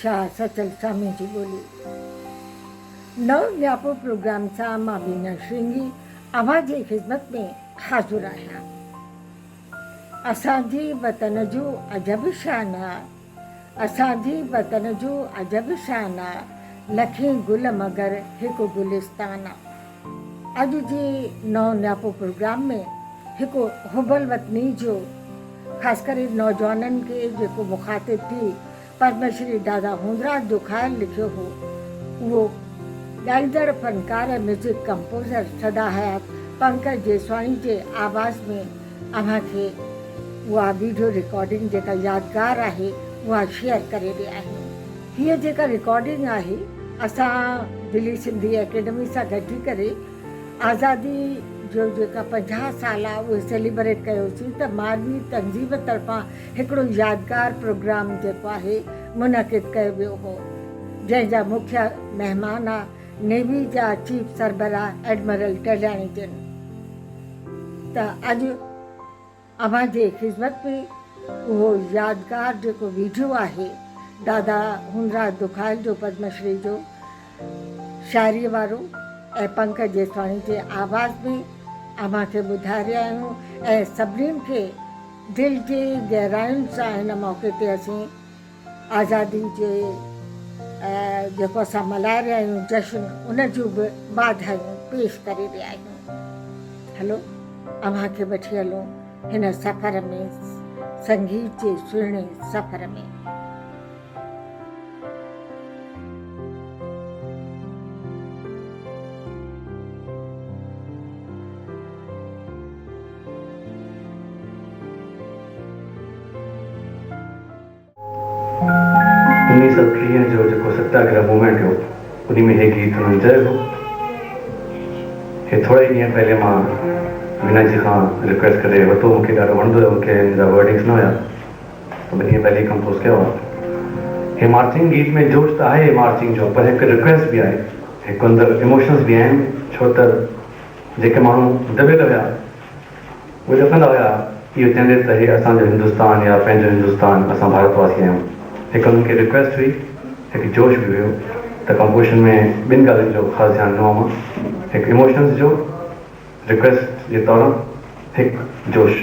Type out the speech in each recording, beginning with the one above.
शाह सचल स्वामी जी बोली। नव न्यापो प्रोग्राम सां मां बीना श्रृंगी अव्हां जी ख़िदमत में हाज़ुर आहियां। असांजी वतन जो अजब शान आहे, असांजी वतन जो अजब शान आहे, लखें गुल मगर हिकु गुलिस्तान आहे। अॼु जे नव न्यापो प्रोग्राम में हिकु हुबल वतनी जो ख़ासि करे नौजवाननि खे जेको मुखातिब थी पद्मश्री दादा हूंदराज दुखायल लिखियो हो, उहो ॻाईंदड़ फ़नकार ऐं म्यूज़िक कंपोज़र सदा हयात पंकज जेसवाणी जे आवाज़ में अव्हां खे उहा वीडियो रिकॉर्डिंग जेका यादगार आहे उहा शेयर करे रहिया आहियूं। हीअ जेका रिकॉर्डिंग आहे असां दिल्ली सिंधी एकेडमी सां गॾिजी करे आज़ादी जो जेका 50 साल आहे उहे सेलिब्रेट कयोसीं त मानवी तंज़ीम तरफ़ां हिकिड़ो यादगार प्रोग्राम जेको आहे मुनक़िद कयो वियो हो, जंहिंजा मुख्य महिमान आहे नेवी जा चीफ सरबराह एडमिरल टहलियाणी जन। त अॼु अव्हां जे ख़िदमत में उहो यादगार जेको वीडियो आहे दादा हूंदराज दुखायल जो पद्मश्री जो शाइरीअ वारो ऐं पंकज जेसवाणी जे आवाज़ में अव्हां खे ॿुधाए रहिया आहियूं ऐं सभिनीनि खे दिलि जी गहराइयुनि सां हिन मौक़े ते असीं आज़ादी जे जेको असां मल्हाए रहिया आहियूं जश्न, उन जूं बि वाधायूं पेश करे रहिया आहियूं। हलो अव्हां खे वठी हलूं हिन सफ़र में, संगीत जे सुहिणे सफ़र में। उन्नीस सौ टीह जो जेको सत्याग्रह मूवमेंट हो उन में हे गीत हुननि चयो हो। हे थोरा ई ॾींहं पहले मां वीना जी खां रिक्वेस्ट करे वरितो, मूंखे ॾाढो वणंदो हुयो, मूंखे हिन जा वर्डिंग्स न हुया त ॿ ॾींहं पहले कंपोज़ कयो आहे। हे मार्चिंग गीत में जोश त आहे मार्चिंग जो, पर हिकु रिक्वेस्ट बि आहे, हिकु अंदरि इमोशन्स बि आहिनि, छो त जेके माण्हू दॿियल हुया उहे ॾकंदा हुया इहो चवंदे त हे असांजो हिंदुस्तान या पंहिंजो हिंदुस्तान, असां भारतवासी आहियूं। हिकु उन्हनि खे रिक्वेस्ट हुई, हिकु जोश बि हुयो त कंपोज़िशन में ॿिनि ॻाल्हियुनि जो ख़ासि ध्यानु ॾिनो मां, हिकु इमोशन्स जो, रिक्वेस्ट जे तौरु हिकु जोश।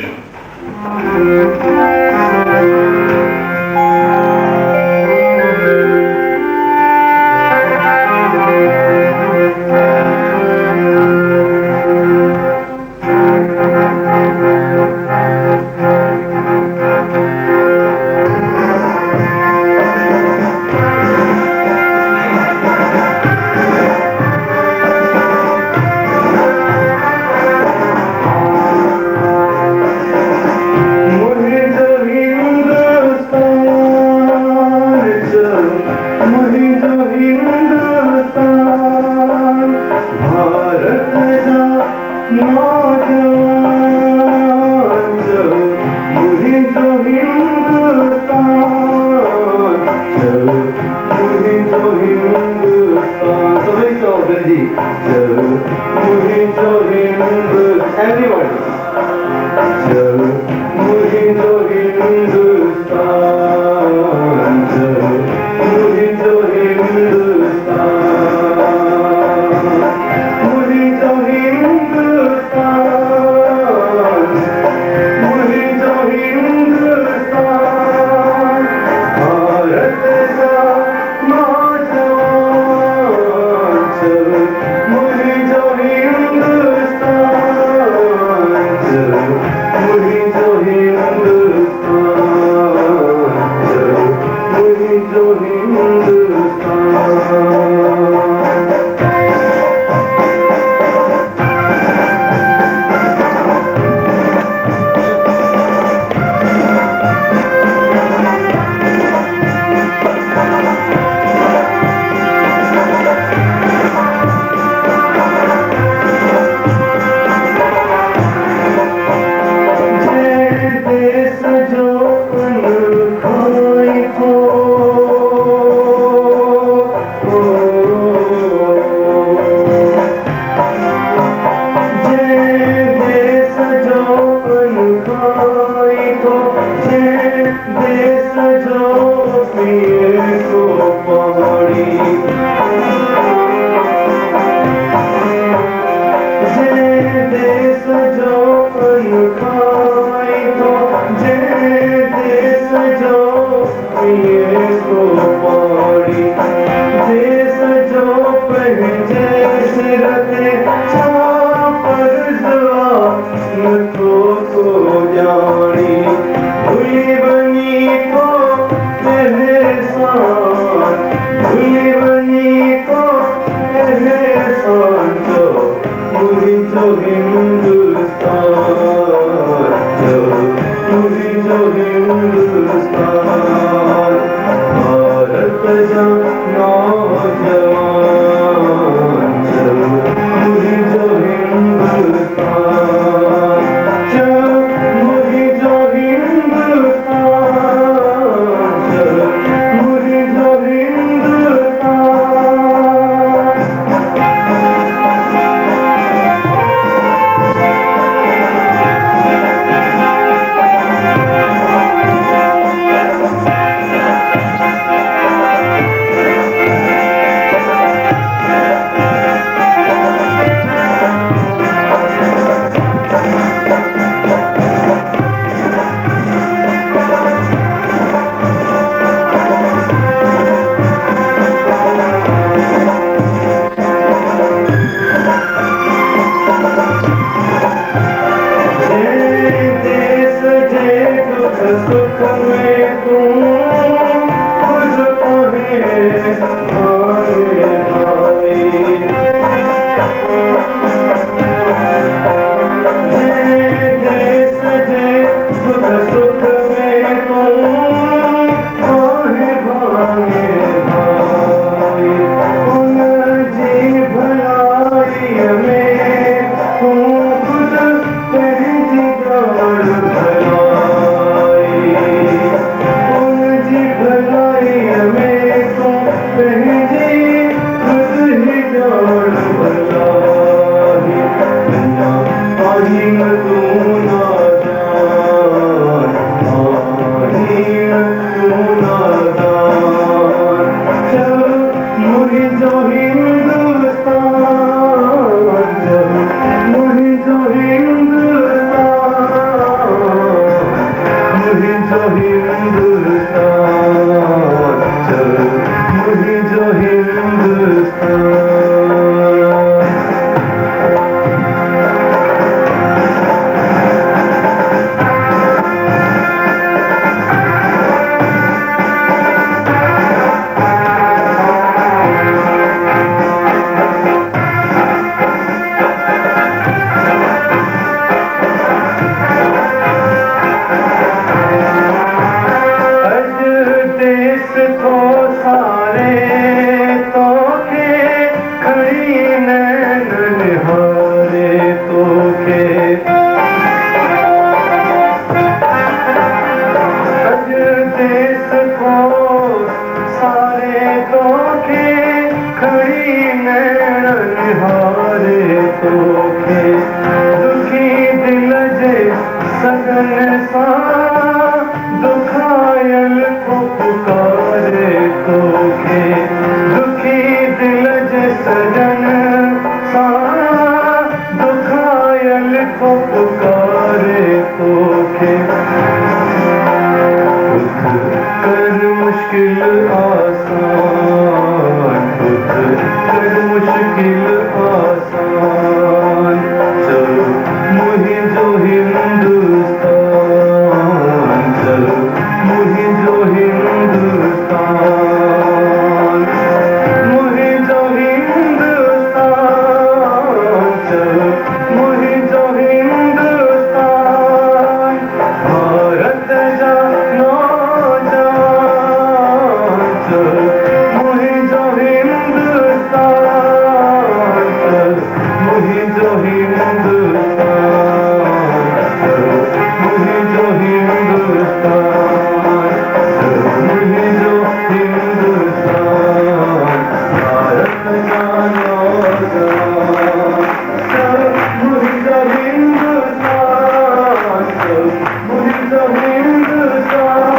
जानी भूली बनी तो एहसान भूली बनी तो एहसान जो मुझे जो हिंदुस्तान जो मुझे जो हिंदुस्तान भारत जा नौजवान जो मुझे जो हिंदुस्तान जो मुझे जो हिंदुस्तान जो मुझे जो हिंदुस्तान सुख में तुम खुद कहे भाई भाई देश जे सुख सुख में तुम कहे भाई भाई उन जी भलाई में तुम खुद तेरी जान भलाई भलाई में तुम पहली खुद ही जान भलाई पानी में तू ना जान पानी में तू ना जान चल मुझे जो हिंदुस्तान चल मुझे जो हिंदुस्तान मुझे जो हिंदुस्तान चल मुझे जो हिंदुस्तान देश को सारे तो के खड़ी नैन निहारे तो के अज देश को सारे तो के खड़ी नैन निहारे तो के दुखी दिल जे सगन सा दुखायल को पुकारे तो के दुखी दिल जे सजन सा दुखायल को पुकारे तो के कर मुश्किल आसान कर मुश्किल आसान चलो मुझे जो हिंदुस्तान चलो मुझे जो हिंदुस्तान मुझे जो हिंदुस्तान चलो मुझे जो हिंदुस्तान भारत जा नौजवान चलो मुझे जो हिंदुस्तान चलो मुझे जो हिंदुस्तान चलो मुझे जो हिंदुस्तान मुझे जो हिंदुस्तान भारत का नौजवान मुझे जो हिंदुस्तान मुझे जो हिंदुस्तान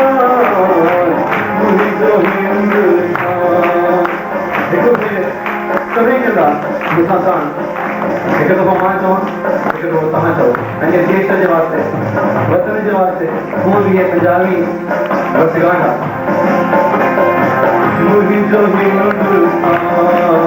मुझे जो हिंदुस्तान देखो सभी के साथ मुसासान एक तो मान चाहो एक तो बताना चाहो मैंने देश के वास्ते वतन के वास्ते खून लिए पंजाबी और सिगाना मुझे जो हिंदुस्तान